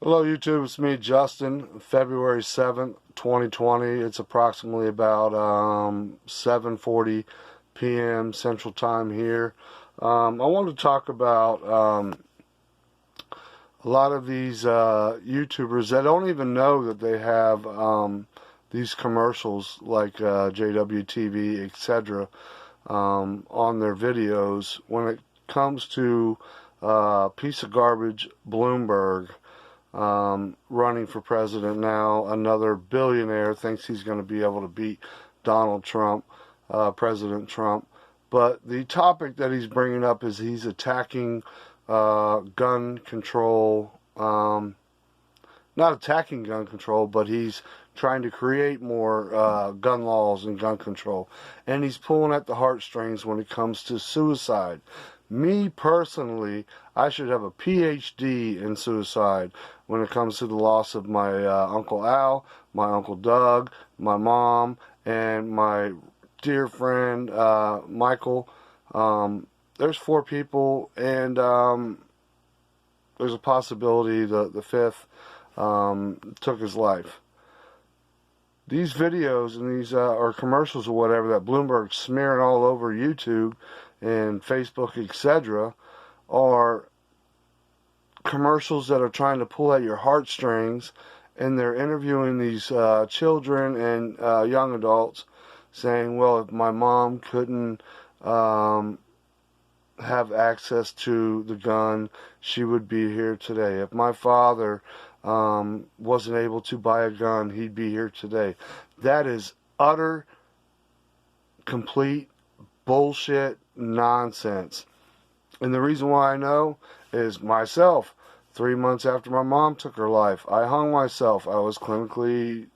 Hello YouTube, it's me Justin, February 7th, 2020. It's approximately about 7:40 p.m. Central Time here. I want to talk about a lot of these YouTubers that don't even know that they have these commercials like JWTV, etc. On their videos when it comes to piece of garbage Bloomberg. Running for president now. Another billionaire thinks he's going to be able to beat Donald Trump, President Trump. But the topic that he's bringing up is he's attacking gun control. Not attacking gun control, but he's trying to create more gun laws and gun control. And he's pulling at the heartstrings when it comes to suicide. Me personally, I should have a PhD in suicide when it comes to the loss of my Uncle Al, my Uncle Doug, my mom, and my dear friend Michael. There's 4 people, and there's a possibility the 5th took his life. These videos and these or commercials or whatever that Bloomberg's smearing all over YouTube and Facebook, etc., are commercials that are trying to pull at your heartstrings, and they're interviewing these children and young adults saying, well, if my mom couldn't have access to the gun, she would be here today. If my father wasn't able to buy a gun, he'd be here today. That is utter, complete bullshit nonsense. And the reason why I know is myself. 3 months after my mom took her life, I hung myself. I was clinically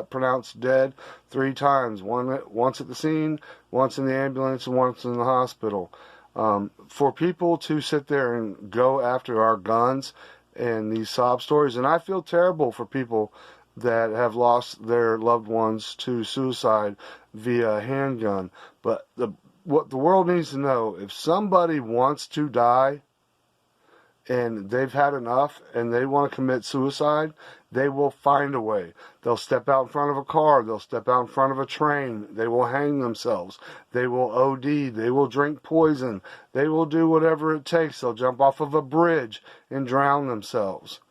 pronounced dead 3 times. Once at the scene, once in the ambulance, and once in the hospital. For people to sit there and go after our guns and these sob stories, and I feel terrible for people that have lost their loved ones to suicide via handgun. But what the world needs to know, if somebody wants to die and they've had enough and they want to commit suicide, they will find a way. They'll step out in front of a car. They'll step out in front of a train. They will hang themselves. They will OD. They will drink poison. They will do whatever it takes. They'll jump off of a bridge and drown themselves.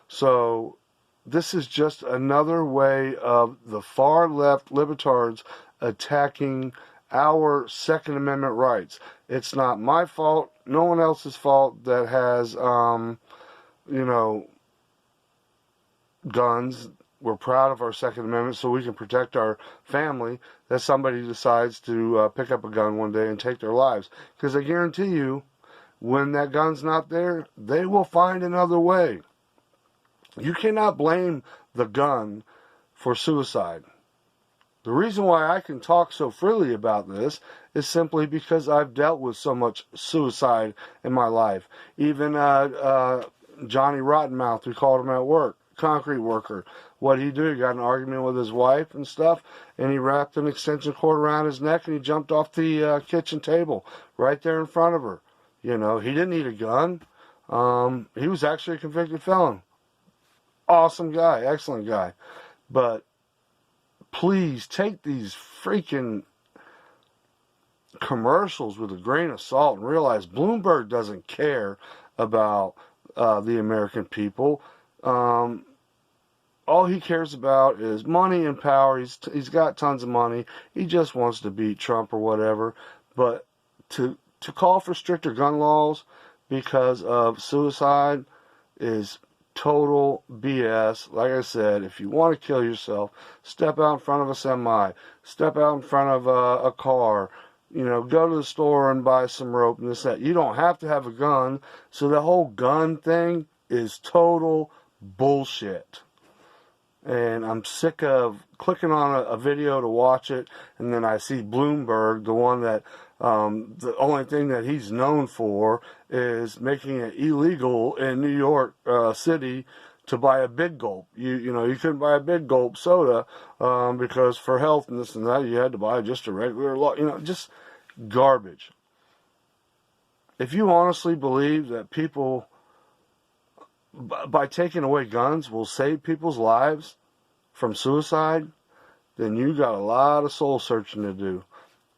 So this is just another way of the far left libertards attacking our Second Amendment rights. It's not my fault, no one else's fault that has, guns. We're proud of our Second Amendment so we can protect our family, that somebody decides to pick up a gun one day and take their lives. Because I guarantee you, when that gun's not there, they will find another way. You cannot blame the gun for suicide. The reason why I can talk so freely about this is simply because I've dealt with so much suicide in my life. Even Johnny Rottenmouth, we called him at work, concrete worker. What did he do? He got in an argument with his wife and stuff, and he wrapped an extension cord around his neck and he jumped off the kitchen table right there in front of her. You know, he didn't need a gun. He was actually a convicted felon. Awesome guy, excellent guy. But please take these freaking commercials with a grain of salt and realize Bloomberg doesn't care about the American people. All he cares about is money and power. He's got tons of money. He just wants to beat Trump or whatever. But to call for stricter gun laws because of suicide is total BS. Like I said, if you want to kill yourself, step out in front of a semi, step out in front of a car, go to the store and buy some rope and this, that. You don't have to have a gun. So the whole gun thing is total bullshit. And I'm sick of clicking on a video to watch it, and then I see Bloomberg, the one that the only thing that he's known for is making it illegal in New York City to buy a big gulp. You couldn't buy a big gulp soda because for health and this and that you had to buy just a regular, just garbage. If you honestly believe that people by taking away guns will save people's lives from suicide, then you got a lot of soul searching to do.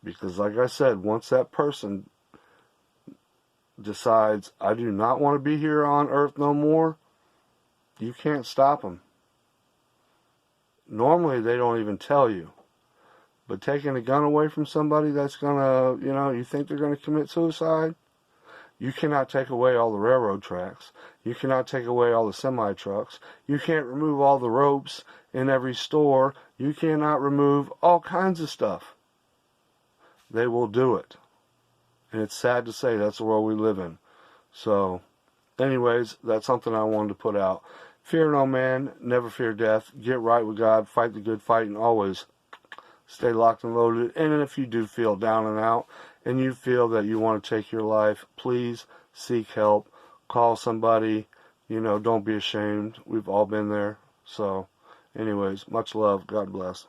Because like I said, once that person decides, I do not want to be here on earth no more, you can't stop them. Normally they don't even tell you. But taking a gun away from somebody that's gonna, you think they're gonna commit suicide, you cannot take away all the railroad tracks. You cannot take away all the semi-trucks. You can't remove all the ropes in every store. You cannot remove all kinds of stuff. They will do it. And it's sad to say that's the world we live in. So, anyways, that's something I wanted to put out. Fear no man, never fear death. Get right with God, fight the good fight, and always stay locked and loaded. And if you do feel down and out, and you feel that you want to take your life, please seek help. Call somebody. Don't be ashamed. We've all been there. So, anyways, much love. God bless.